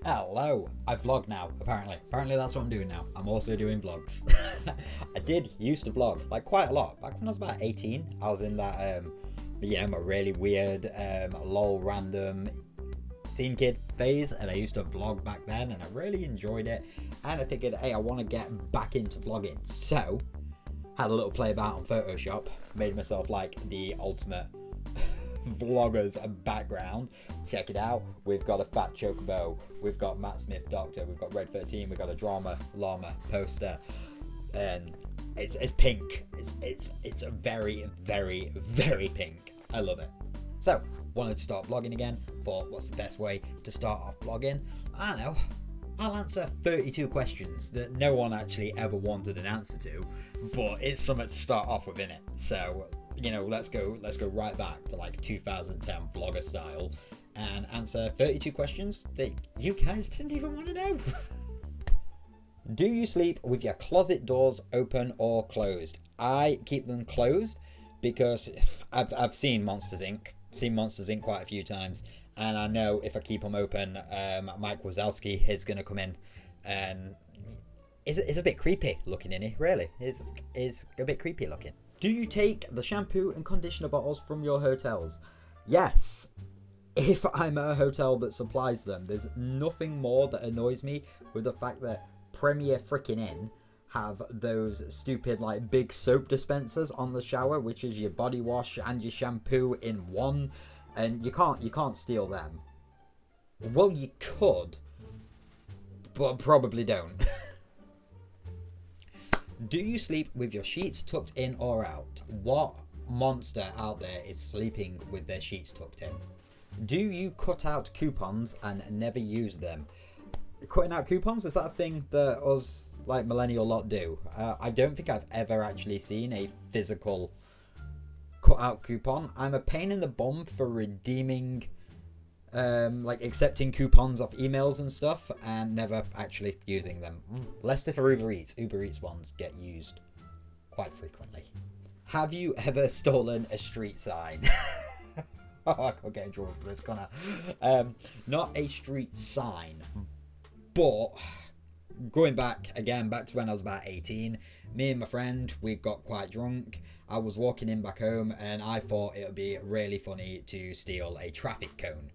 Hello, I vlog now, apparently. Apparently that's what I'm doing now. I'm also doing vlogs. I did used to vlog, like quite a lot. Back when I was about 18, I was in that, my really weird, lol random scene kid phase, and I used to vlog back then, and I really enjoyed it. And I figured, hey, I want to get back into vlogging. So, had a little play about on Photoshop, made myself like the ultimate vloggers background. Check it out. We've got a fat chocobo, we've got Matt Smith Doctor, we've got Red 13, we've got a drama llama poster, and it's pink. It's a very pink. I love it. So wanted to start vlogging again. Thought, what's the best way to start off vlogging? I know, I'll answer 32 questions that no one actually ever wanted an answer to, but it's something to start off with, innit? So, let's go right back to like 2010 vlogger style and answer 32 questions that you guys didn't even want to know. Do you sleep with your closet doors open or closed? I keep them closed because I've seen Monsters Inc. Seen Monsters Inc. quite a few times, and I know if I keep them open, Mike Wazowski is going to come in, and it's a bit creepy looking in here, really. It's a bit creepy looking. Do you take the shampoo and conditioner bottles from your hotels? Yes, if I'm at a hotel that supplies them. There's nothing more that annoys me with the fact that Premier frickin' Inn have those stupid like big soap dispensers on the shower, which is your body wash and your shampoo in one, and you can't steal them. Well, you could, but probably don't. Do you sleep with your sheets tucked in or out? What monster out there is sleeping with their sheets tucked in? Do you cut out coupons and never use them? Cutting out coupons, is that a thing that us like millennial lot do? I don't think I've ever actually seen a physical cut out coupon. I'm a pain in the bum for redeeming, like accepting coupons off emails and stuff, and never actually using them. Less if for Uber Eats. Uber Eats ones get used quite frequently. Have you ever stolen a street sign? Oh, I can't get in trouble for this, can I? Not a street sign, but going back to when I was about 18, me and my friend, we got quite drunk. I was walking in back home, and I thought it would be really funny to steal a traffic cone.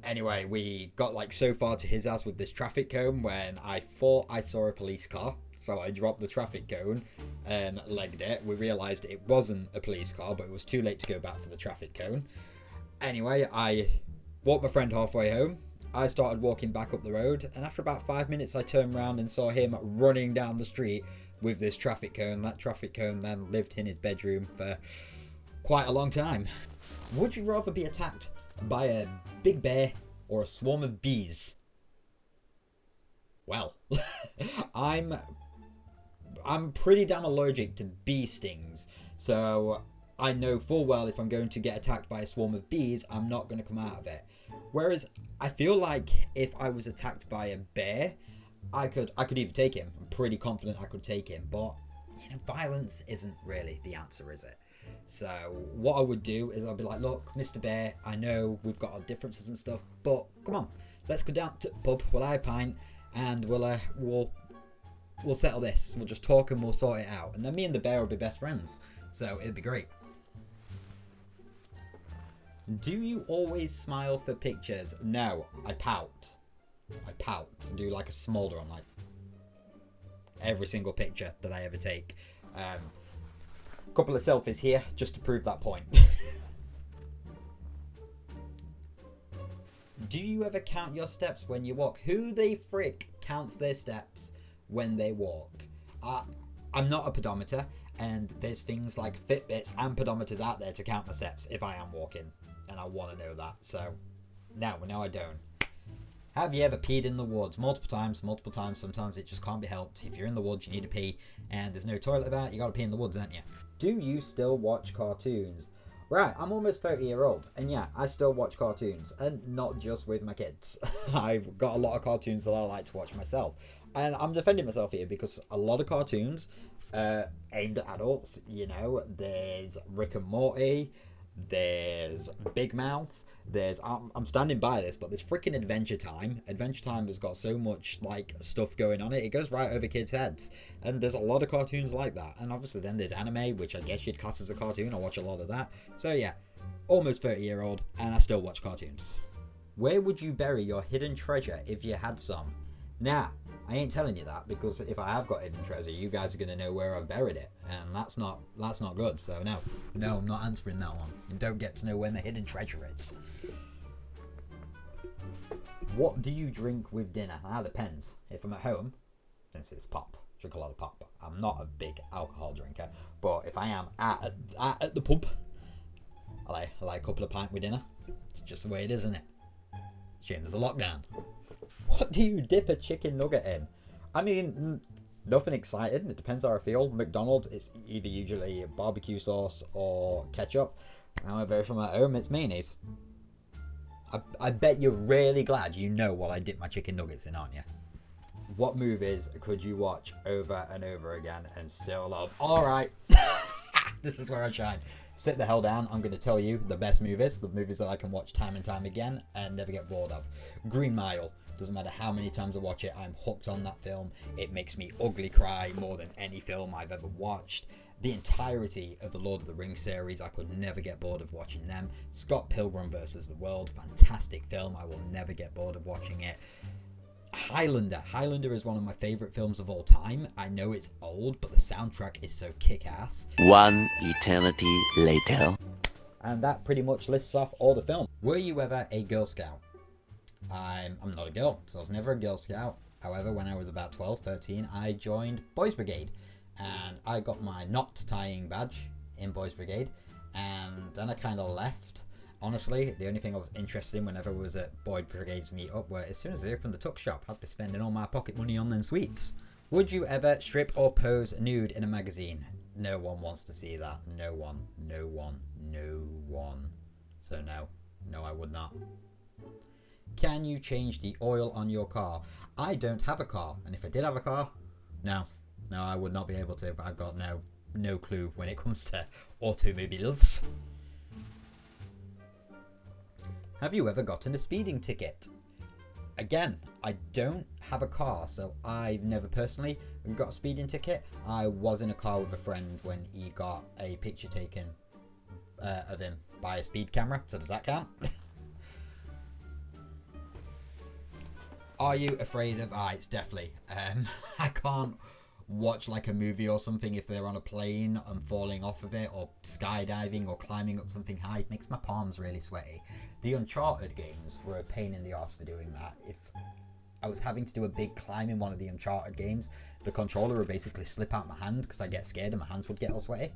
Anyway, we got like so far to his house with this traffic cone when I thought I saw a police car. So I dropped the traffic cone and legged it. We realised it wasn't a police car, but it was too late to go back for the traffic cone. Anyway, I walked my friend halfway home. I started walking back up the road, and after about 5 minutes I turned around and saw him running down the street with this traffic cone. That traffic cone then lived in his bedroom for quite a long time. Would you rather be attacked by a big bear or a swarm of bees? Well, I'm pretty damn allergic to bee stings, so I know full well if I'm going to get attacked by a swarm of bees, I'm not going to come out of it. Whereas I feel like if I was attacked by a bear, I could either take him. I'm pretty confident I could take him, but violence isn't really the answer, is it? So what I would do is I'd be like, look, Mr. Bear, I know we've got our differences and stuff, but come on, let's go down to the pub, we'll have a pint, and we'll settle this. We'll just talk and we'll sort it out. And then me and the bear will be best friends. So it'd be great. Do you always smile for pictures? No, I pout. Do like a smolder on like every single picture that I ever take. Couple of selfies here just to prove that point. Do you ever count your steps when you walk? Who the frick counts their steps when they walk? I'm not a pedometer, and there's things like Fitbits and pedometers out there to count my steps if I am walking, and I want to know that. So no, I don't. Have you ever peed in the woods? Multiple times. Sometimes it just can't be helped. If you're in the woods, you need to pee, and there's no toilet about, you gotta pee in the woods, don't you? Do you still watch cartoons? Right, I'm almost 30-year-old, and yeah, I still watch cartoons, and not just with my kids. I've got a lot of cartoons that I like to watch myself, and I'm defending myself here because a lot of cartoons aimed at adults. There's Rick and Morty, there's Big Mouth, there's I'm standing by this, but there's freaking Adventure Time. Adventure Time has got so much like stuff going on it goes right over kids' heads, and there's a lot of cartoons like that. And obviously then there's anime, which I guess you'd class as a cartoon. I watch a lot of that. So yeah, almost 30-year-old, and I still watch cartoons. Where would you bury your hidden treasure if you had some? Now, I ain't telling you that, because if I have got hidden treasure, you guys are going to know where I've buried it, and that's not good. So no, I'm not answering that one. You don't get to know where my hidden treasure is. What do you drink with dinner? That depends. If I'm at home, since it's pop, drink a lot of pop. I'm not a big alcohol drinker, but if I am at the pub, I like a couple of pints with dinner. It's just the way it is, isn't it? Shame there's a lockdown. What do you dip a chicken nugget in? I mean, nothing exciting. It depends how I feel. McDonald's, it's either usually barbecue sauce or ketchup. However, if I'm at home, it's mayonnaise. I bet you're really glad you know what I dip my chicken nuggets in, aren't you? What movies could you watch over and over again and still love? Alright, this is where I shine. Sit the hell down. I'm going to tell you the best movies, the movies that I can watch time and time again and never get bored of. Green Mile. Doesn't matter how many times I watch it, I'm hooked on that film. It makes me ugly cry more than any film I've ever watched. The entirety of the Lord of the Rings series, I could never get bored of watching them. Scott Pilgrim vs. the World, fantastic film. I will never get bored of watching it. Highlander is one of my favourite films of all time. I know it's old, but the soundtrack is so kick-ass. One eternity later. And that pretty much lists off all the films. Were you ever a Girl Scout? I'm not a girl, so I was never a Girl Scout. However, when I was about 12, 13, I joined Boys Brigade. And I got my knot tying badge in Boys Brigade. And then I kind of left. Honestly, the only thing I was interested in whenever I was at Boys Brigade's meet up were as soon as they opened the tuck shop, I'd be spending all my pocket money on them sweets. Would you ever strip or pose nude in a magazine? No one wants to see that. No one. So no, I would not. Can you change the oil on your car? I don't have a car, and if I did have a car, no, I would not be able to. But I've got no clue when it comes to automobiles. Have you ever gotten a speeding ticket? Again, I don't have a car, so I've never personally got a speeding ticket. I was in a car with a friend when he got a picture taken of him by a speed camera, so does that count? Are you afraid of heights? Definitely. I can't watch like a movie or something if they're on a plane and falling off of it, or skydiving or climbing up something high. It makes my palms really sweaty. The Uncharted games were a pain in the arse for doing that. If I was having to do a big climb in one of the Uncharted games, the controller would basically slip out my hand because I get scared and my hands would get all sweaty.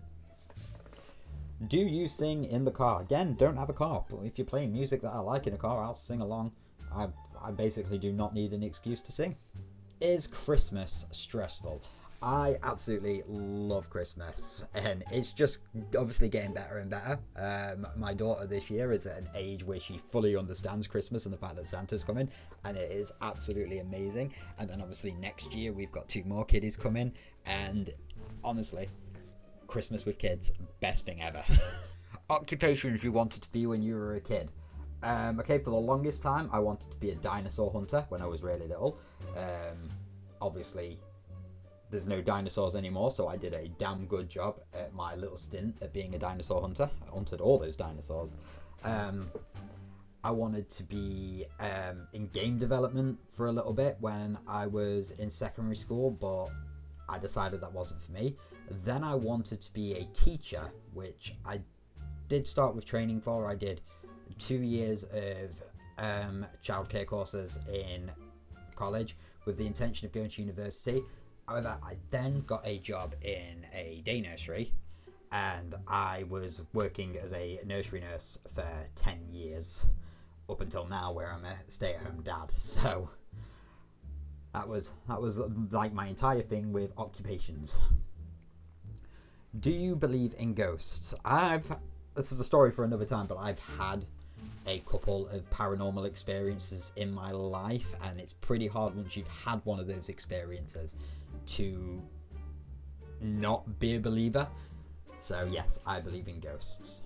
Do you sing in the car? Again, don't have a car, but if you're playing music that I like in a car, I'll sing along. I basically do not need an excuse to sing. Is Christmas stressful? I absolutely love Christmas, and it's just obviously getting better and better. My daughter this year is at an age where she fully understands Christmas and the fact that Santa's coming, and it is absolutely amazing. And then obviously next year we've got 2 more kiddies coming, and honestly, Christmas with kids, best thing ever. Occupations you wanted to be when you were a kid. Okay, for the longest time I wanted to be a dinosaur hunter when I was really little. Obviously there's no dinosaurs anymore, so I did a damn good job at my little stint at being a dinosaur hunter. I hunted all those dinosaurs. I wanted to be in game development for a little bit when I was in secondary school, but I decided that wasn't for me. Then I wanted to be a teacher, which I did start with training for. I did 2 years of childcare courses in college with the intention of going to university. However, I then got a job in a day nursery, and I was working as a nursery nurse for 10 years up until now, where I'm a stay-at-home dad. So that was like my entire thing with occupations. Do you believe in ghosts? This is a story for another time, but I've had a couple of paranormal experiences in my life, and it's pretty hard once you've had one of those experiences to not be a believer. So yes, I believe in ghosts.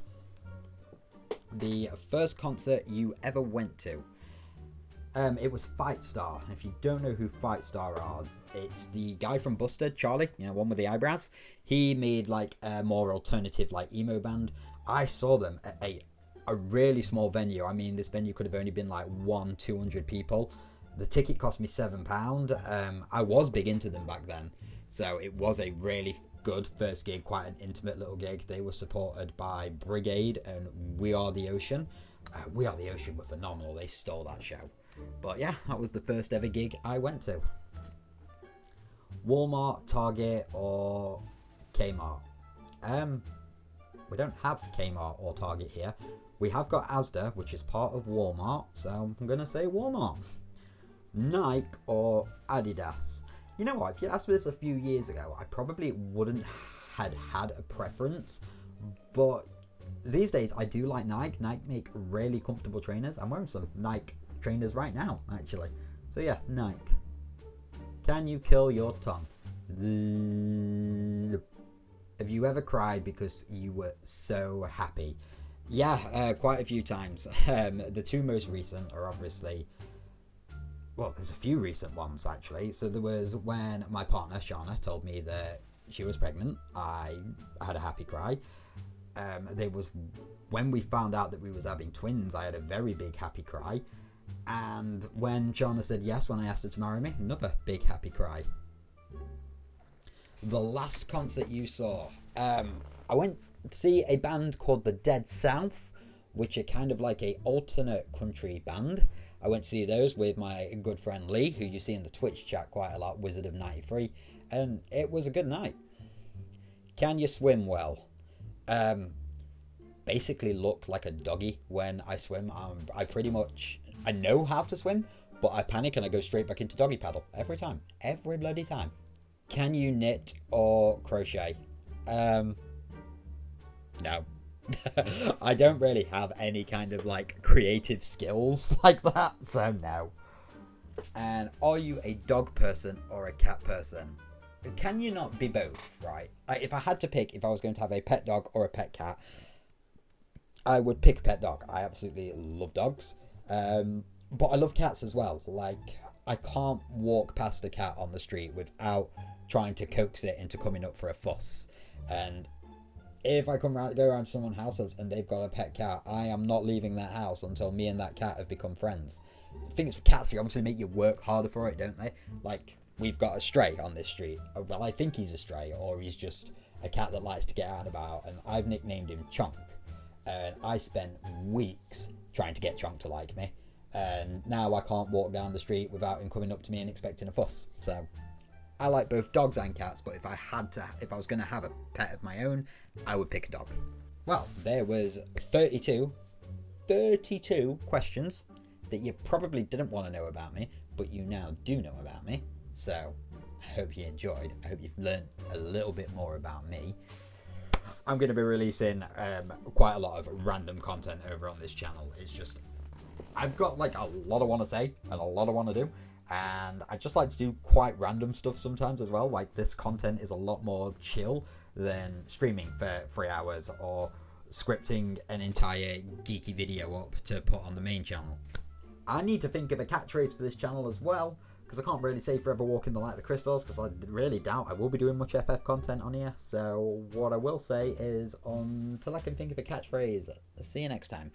the first concert you ever went to. It was Fight Star. If you don't know who Fight Star are, it's the guy from Busted, Charlie, you know, one with the eyebrows. He made like a more alternative like emo band. I saw them at a really small venue. I mean, this venue could have only been like 200 people. The ticket cost me £7. I was big into them back then, so it was a really good first gig, quite an intimate little gig. They were supported by Brigade and We Are the Ocean. We Are the Ocean were phenomenal. They stole that show. But yeah, that was the first ever gig I went to. Walmart, Target, or Kmart? We don't have Kmart or Target here. We have got Asda, which is part of Walmart, so I'm going to say Walmart. Nike or Adidas? You know what, if you asked me this a few years ago, I probably wouldn't had a preference, but these days I do like Nike. Nike make really comfortable trainers. I'm wearing some Nike trainers right now, actually. So yeah, Nike. Can you kill your tongue? Have you ever cried because you were so happy? Yeah, quite a few times. The two most recent are obviously, well, there's a few recent ones actually. So there was when my partner Shauna told me that she was pregnant. I had a happy cry. There was when we found out that we was having twins. I had a very big happy cry. And when Shauna said yes when I asked her to marry me, another big happy cry. The last concert you saw, I went to see a band called the Dead South, which are kind of like a alternate country band. I went to see those with my good friend Lee, who you see in the Twitch chat quite a lot, Wizard of 93, and it was a good night. Can you swim well? Basically look like a doggy when I swim. I know how to swim, but I panic and I go straight back into doggy paddle every time. Every bloody time. Can you knit or crochet? No. I don't really have any kind of like creative skills like that, so no. And are you a dog person or a cat person? Can you not be both, right? If I had to pick if I was going to have a pet dog or a pet cat, I would pick a pet dog. I absolutely love dogs. But I love cats as well. Like, I can't walk past a cat on the street without trying to coax it into coming up for a fuss. And if I go around someone's house and they've got a pet cat, I am not leaving that house until me and that cat have become friends. The thing is, for cats, they obviously make you work harder for it, don't they? Like, we've got a stray on this street. Well, I think he's a stray, or he's just a cat that likes to get out and about, and I've nicknamed him Chonk. And I spent weeks trying to get Chonk to like me. And now I can't walk down the street without him coming up to me and expecting a fuss. So I like both dogs and cats, but if I was going to have a pet of my own, I would pick a dog. Well, there was 32 questions that you probably didn't want to know about me, but you now do know about me. So I hope you enjoyed. I hope you've learned a little bit more about me. I'm going to be releasing quite a lot of random content over on this channel. It's just, I've got like a lot I want to say and a lot I want to do. And I just like to do quite random stuff sometimes as well. Like, this content is a lot more chill than streaming for 3 hours or scripting an entire geeky video up to put on the main channel. I need to think of a catchphrase for this channel as well, because I can't really say Forever Walking the Light of the Crystals, because I really doubt I will be doing much FF content on here. So what I will say is, until I can think of a catchphrase, see you next time.